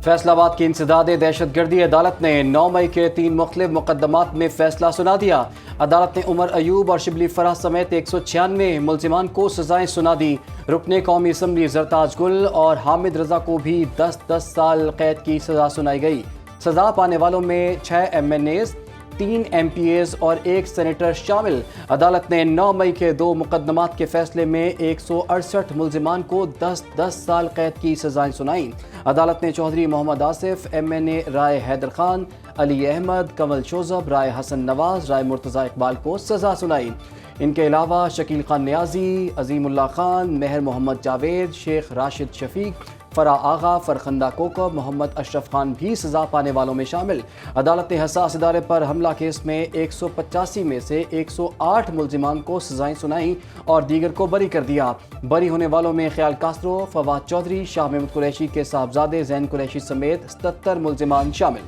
फैसला आबाद की इंसदाद दहशत गर्दी अदालत ने 9 मई के 3 मुख्तलिफ मुकदमात में फैसला सुना दिया। अदालत ने उमर अयूब और शिबली फराज समेत 196 मुल्जिमान को सजाएं सुना दी। रुकने कौमी असम्बली जरताज गुल और हामिद रजा को भी 10-10 साल कैद की सजा सुनाई गई। सजा पाने वालों में 6 MNAs, 3 MPAs और 1 सेनेटर शामिल। अदालत ने 9 मई के 2 मुकदमात के फैसले में 168 मुल्जिमान को 10-10 साल कैद की सजाएं सुनाई। अदालत ने चौधरी मोहम्मद आसिफ, MNA राय हैदर खान, अली अहमद, कमल शोजब, राय हसन नवाज, राय मुर्तज़ा इकबाल को सजा सुनाई। इनके अलावा शकील खान नियाजी, अजीमुल्लाह खान, मेहर मोहम्मद जावेद, शेख राशिद शफीक, फरा आगा, फरखंदा कोकब, मोहम्मद अशरफ खान भी सजा पाने वालों में शामिल। अदालत ने हसास इदारे पर हमला केस में 185 में से 108 मुल्जिमान को सजाएं सुनाई और दीगर को बरी कर दिया। बरी होने वालों में ख्याल कास्त्रो, फवाद चौधरी, शाह महमूद कुरैशी के साहबजादे जैन कुरैशी समेत 77 मुल्जिमान शामिल।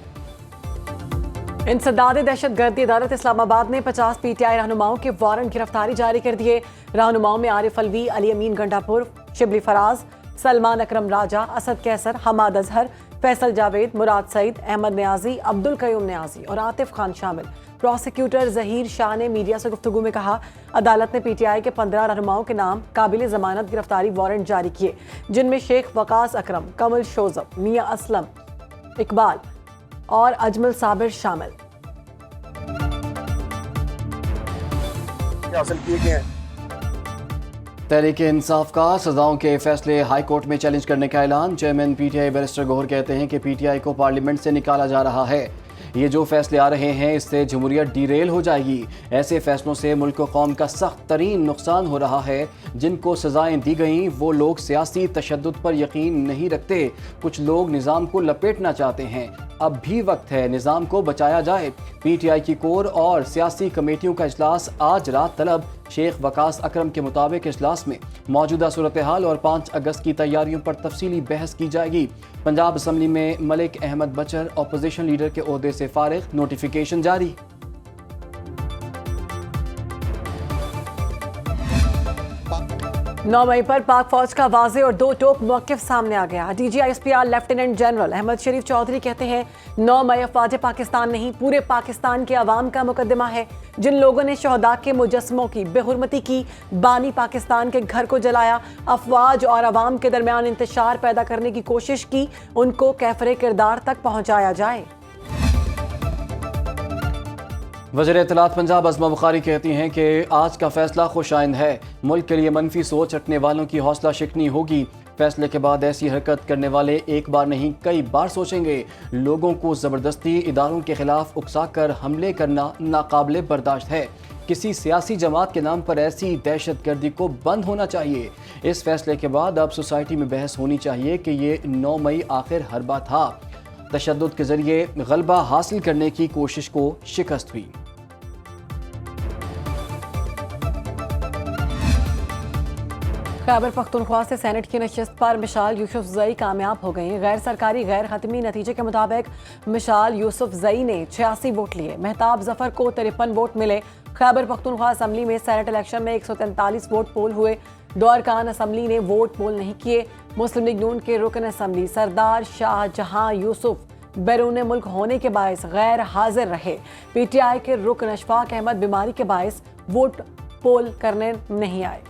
इंसदाद दहशत गर्दी अदालत इस्लामाबाद ने 50 PTI रहनुमाओं के वारंट गिरफ्तारी जारी कर दिए। रहनुमाओं में आरिफ अलवी, अली अमीन गंडापुर, शिबली फराज, सलमान अकरम राजा, असद कैसर, हमाद अजहर, फैसल जावेद, मुराद सईद, अहमद नियाजी, अब्दुल कयूम नियाजी और आतिफ खान शामिल। प्रोसिक्यूटर जहीर शाह ने मीडिया से गुफ्तगू में कहा, अदालत ने PTI के 15 रहनुमाओं के नाम काबिल जमानत गिरफ्तारी वारंट जारी किए, जिनमें शेख वकास अकरम, कमल शोजब, मियां असलम इकबाल और अजमल साबिर शामिल। हासिल किए गए तहरीक इंसाफ का सजाओं के फैसले हाई कोर्ट में चैलेंज करने का ऐलान। चेयरमैन PTI बैरिस्टर गौहर कहते हैं कि PTI को पार्लियामेंट से निकाला जा रहा है। ये जो फैसले आ रहे हैं इससे जमहूरियत डीरेल हो जाएगी। ऐसे फैसलों से मुल्क और कौम का सख्त तरीन नुकसान हो रहा है। जिनको सजाएं दी गईं वो लोग सियासी तशद्दुद पर यकीन नहीं रखते। कुछ लोग निज़ाम को लपेटना चाहते हैं। अब भी वक्त है निज़ाम को बचाया जाए। PTI की कोर और सियासी कमेटियों का इजलास आज रात तलब। शेख वकास अकरम के मुताबिक इजलास में मौजूदा सूरत हाल और 5 अगस्त की तैयारियों पर तफसीली बहस की जाएगी। पंजाब असम्बली में मलिक अहमद बचर अपोजिशन लीडर के ओहदे से फारिग, नोटिफिकेशन जारी। नौ मई पर पाक फौज का वाज़े और दो टोक मौक़िफ़ सामने आ गया। DGISPR लेफ्टिनेंट जनरल अहमद शरीफ चौधरी कहते हैं, 9 मई अफवाज पाकिस्तान नहीं पूरे पाकिस्तान के अवाम का मुकदमा है। जिन लोगों ने शहदा के मुजस्मों की बेहुरमती की, बानी पाकिस्तान के घर को जलाया, अफवाज और अवाम के दरमियान इंतशार पैदा करने की कोशिश की, उनको कैफरे किरदार तक पहुँचाया जाए। वज़ीर इत्तलात पंजाब अज़मा बुखारी कहती हैं कि आज का फैसला खुशाइंद है। मुल्क के लिए मनफी सोच रखने वालों की हौसला शिकनी होगी। फैसले के बाद ऐसी हरकत करने वाले एक बार नहीं कई बार सोचेंगे। लोगों को ज़बरदस्ती इदारों के खिलाफ उकसाकर हमले करना नाकाबिले बर्दाश्त है। किसी सियासी जमात के नाम पर ऐसी दहशत गर्दी को बंद होना चाहिए। इस फैसले के बाद अब सोसाइटी में बहस होनी चाहिए कि ये 9 मई आखिर हरबा था। तशद्दुद के जरिए गलबा हासिल करने की कोशिश को शिकस्त हुई। खैबर पख्तूनख्वा से सेनेट की नशिस्त पर मिशाल यूसुफजई कामयाब हो गई। गैर सरकारी गैर हतमी नतीजे के मुताबिक मिशाल यूसुफजई ने 86 वोट लिए। महताब जफर को 53 वोट मिले। खैबर पख्तूनख्वा असम्बली में सेनेट इलेक्शन में 143 वोट पोल हुए। 2 अरकान असम्बली ने वोट पोल नहीं किए। मुस्लिम लीग नून के रुकन असम्बली सरदार शाहजहां यूसुफ बैरून मुल्क होने के बायस गैर हाजिर रहे। PTI के रुकन अशफाक अहमद बीमारी के बायस वोट पोल करने नहीं आए।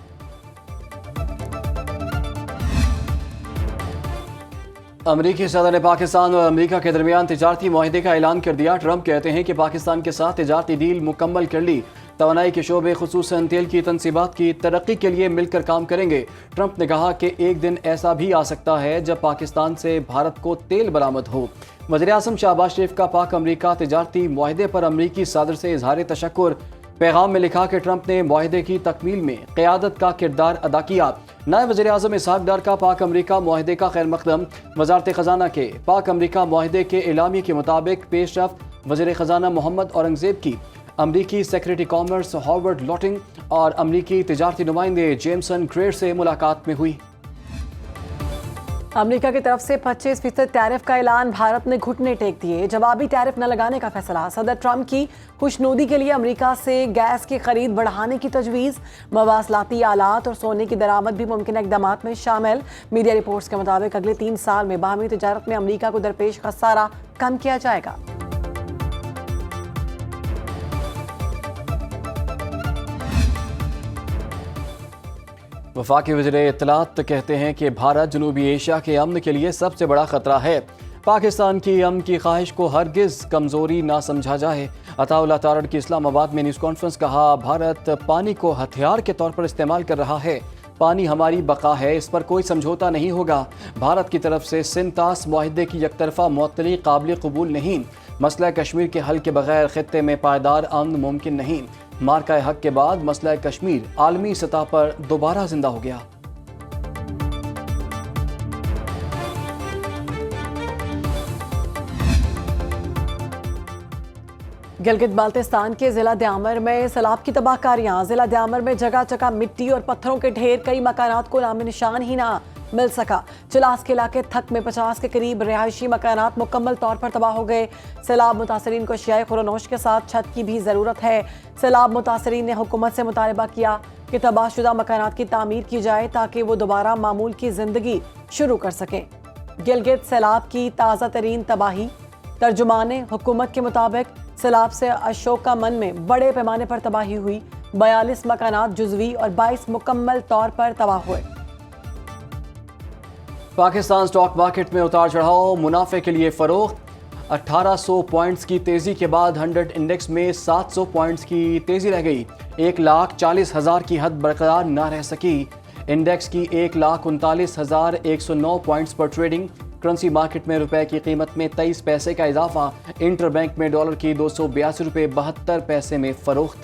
अमरीकी सदर ने पाकिस्तान और अमरीका के दरमियान तिजारती मुआहदे का ऐलान कर दिया। ट्रंप कहते हैं कि पाकिस्तान के साथ तिजारती डील मुकम्मल कर ली। तवानाई के शोबे खुसूसन तेल की तनसीबात की तरक्की के लिए मिलकर काम करेंगे। ट्रंप ने कहा कि एक दिन ऐसा भी आ सकता है जब पाकिस्तान से भारत को तेल बरामद हो। वज़ीर आज़म शहबाज शरीफ का पाक अमरीका तिजारती मुआहदे पर अमरीकी सदर से इजहार तशक्कुर। पैगाम में लिखा कि ट्रंप ने मुआहदे की तकमील में क़यादत का किरदार अदा किया। नायब वज़ीर आज़म इसहाक डार का पाक अमरीका मुआहदे का खैर मकदम। वज़ारत ख़ज़ाना के पाक अमरीका मुआहदे के एलामी के मुताबिक पेशरफ्त वज़ीर ख़ज़ाना मोहम्मद औरंगज़ेब की अमरीकी सेक्रेटरी कॉमर्स हॉवर्ड लॉटिंग और अमरीकी तिजारती नुमाइंदे जेमसन ग्रेर से मुलाकात में हुई। अमेरिका की तरफ से 25% टैरिफ का ऐलान, भारत ने घुटने टेक दिए। जवाबी टैरिफ न लगाने का फैसला। सदर ट्रंप की खुशनुदी के लिए अमेरिका से गैस की खरीद बढ़ाने की तजवीज़। मवासलाती आलात और सोने की दरामद भी मुमकिन इक़दाम में शामिल। मीडिया रिपोर्ट्स के मुताबिक अगले 3 साल में बाहमी तजारत में अमेरिका को दरपेश खसारा कम किया जाएगा। वफाकी वज़ीर इत्तलात कहते हैं कि भारत जनूबी एशिया के अमन के लिए सबसे बड़ा ख़तरा है। पाकिस्तान की अमन की ख्वाहिश को हरगिज़ कमज़ोरी ना समझा जाए। अताउल्लाह तारड़ की इस्लामाबाद में न्यूज़ कॉन्फ्रेंस। कहा, भारत पानी को हथियार के तौर पर इस्तेमाल कर रहा है। पानी हमारी बका है, इस पर कोई समझौता नहीं होगा। भारत की तरफ से सिंतास मुआहदे की यकतरफा मुअत्तली काबिल कबूल नहीं। मसला कश्मीर के हल के बगैर खित्ते में पायदार अमन मुमकिन नहीं। मार्का हक के बाद मसला कश्मीर आलमी सतह पर दोबारा जिंदा हो गया। गिलगित बाल्टिस्तान के जिला द्यामर में सैलाब की तबाहकारियां। जिला द्यामर में जगह जगह मिट्टी और पत्थरों के ढेर, कई मकानात को नाम निशान ही ना मिल सका। चिलास के इलाके थक में 50 के करीब रिहायशी मकानात मुकम्मल तौर पर तबाह हो गए। सैलाब मुतासरीन को अशियाए खुरनोश के साथ छत की भी ज़रूरत है। सैलाब मुतासरीन ने हुकूमत से मुतालबा किया कि तबाहशुदा मकानात की तामीर की जाए ताकि वो दोबारा मामूल की ज़िंदगी शुरू कर सकें। गिलगित सैलाब की ताज़ा तरीन तबाही। तर्जुमाने हुकूमत के मुताबिक सैलाब से अशोका मन में बड़े पैमाने पर तबाही हुई। 42 मकानात जुज़वी और 22 मुकम्मल तौर पर तबाह हुए। पाकिस्तान स्टॉक मार्केट में उतार चढ़ाव, मुनाफे के लिए फरोख्त। 1800 पॉइंट्स की तेज़ी के बाद 100 इंडेक्स में 700 पॉइंट्स की तेज़ी रह गई। 1,40,000 की हद बरकरार न रह सकी। इंडेक्स की 1,39,109 पॉइंट्स पर ट्रेडिंग। करेंसी मार्केट में रुपए की कीमत में 23 पैसे का इजाफा। इंटर बैंक में डॉलर की 282 रुपये 72 पैसे में फरोख्त।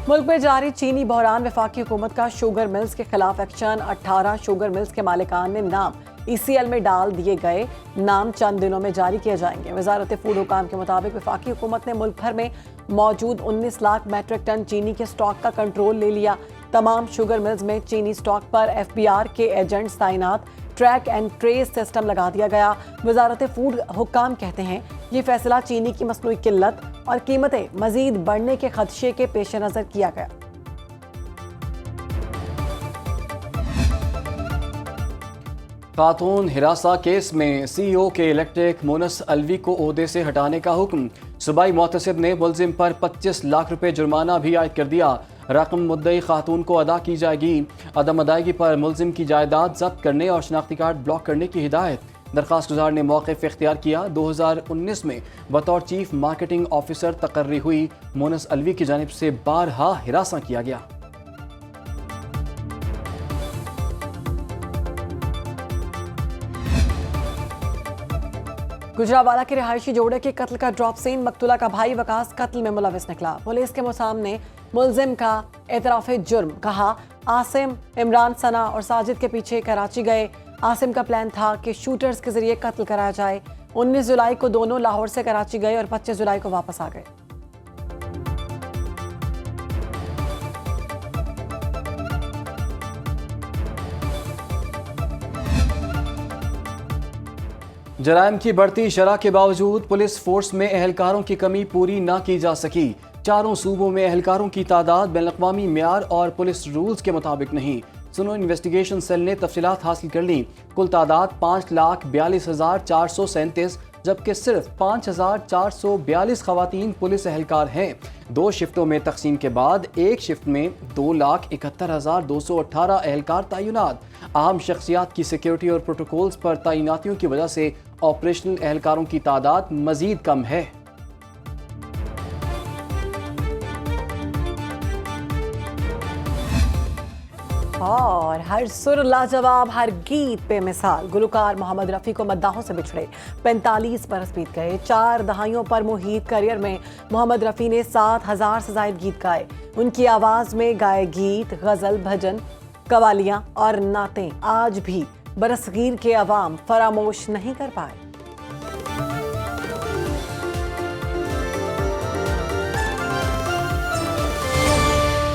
मुल्क में जारी चीनी बहरान, वफाकी हुकूमत का शुगर मिल्स के खिलाफ एक्शन। 18 शुगर मिल्स के मालिकान ने नाम ECL में डाल दिए गए। नाम चंद दिनों में जारी किए जाएंगे। वजारत फूड हुकाम के मुताबिक वफाकी हुकूमत ने मुल्क भर में मौजूद 19 लाख मैट्रिक टन चीनी के स्टॉक का कंट्रोल ले लिया। तमाम शुगर मिल्स में चीनी स्टॉक पर FBR के एजेंट्स तैनात। ट्रैक एंड ट्रेस सिस्टम लगा दिया गया। वजारत फूड हुकाम कहते हैं ये फैसला चीनी की मसनूई किल्लत और कीमतें मजीद बढ़ने के खदशे के पेश नज़र किया गया। खातून हिरासा केस में CEO के इलेक्ट्रिक मोनस अलवी को ओहदे से हटाने का हुक्म। सूबाई मुतसिब ने मुलजिम पर 25 लाख रुपए जुर्माना भी आयद कर दिया। रकम मुद्दई खातून को अदा की जाएगी। अदम अदायगी पर मुलजिम की जायदाद जब्त करने और शनाख्ती कार्ड ब्लॉक करने की हिदायत। दरख्वास्त गुजार ने मौक़िफ़ इख्तियार किया। 2019 में बतौर चीफ मार्केटिंग ऑफिसर तकर्री हुई। मोनस अलवी की जानिब से बारहा हिरासा किया गया। गुजरावाला के रिहायशी जोड़े के कत्ल का ड्रॉप सीन। मकतूला का भाई वकास कत्ल में मुलविस निकला। पुलिस के सामने मुलजिम का एतराफ़ जुर्म। कहा, आसिम, इमरान, सना और साजिद के पीछे कराची गए। आसिम का प्लान था कि शूटर्स के जरिए कत्ल कराया जाए। 19 जुलाई को दोनों लाहौर से कराची गए और 25 जुलाई को वापस आ गए। जराइम की बढ़ती शरह के बावजूद पुलिस फोर्स में एहलकारों की कमी पूरी ना की जा सकी। चारों सूबों में एहलकारों की तादाद बैनुल-अक़वामी मेयार और पुलिस रूल्स के मुताबिक नहीं। सुनो इन्वेस्टिगेशन सेल ने तफसीलात हासिल कर ली। कुल तादाद 5,42,437, जबकि सिर्फ 5,442 खवातीन पुलिस एहलकार हैं। 2 शिफ्टों में तकसीम के बाद एक शिफ्ट में 2,71,218 एहलकार तैनात। अहम शख्सियात की सिक्योरिटी और प्रोटोकॉल्स पर तैनातियों की वजह से ऑपरेशनल एहलकारों की तादाद मजीद कम है। और हर सुर लाजवाब, हर गीत पे मिसाल। गुलकार मोहम्मद रफ़ी को मद्दाहों से बिछड़े 45 बरस बीत गए। 4 दहाइयों पर मुहित करियर में मोहम्मद रफ़ी ने 7,000 से ज़ायद गीत गाए। उनकी आवाज़ में गाए गीत, गज़ल, भजन, कवालियाँ और नातें आज भी बरसगीर के अवाम फरामोश नहीं कर पाए।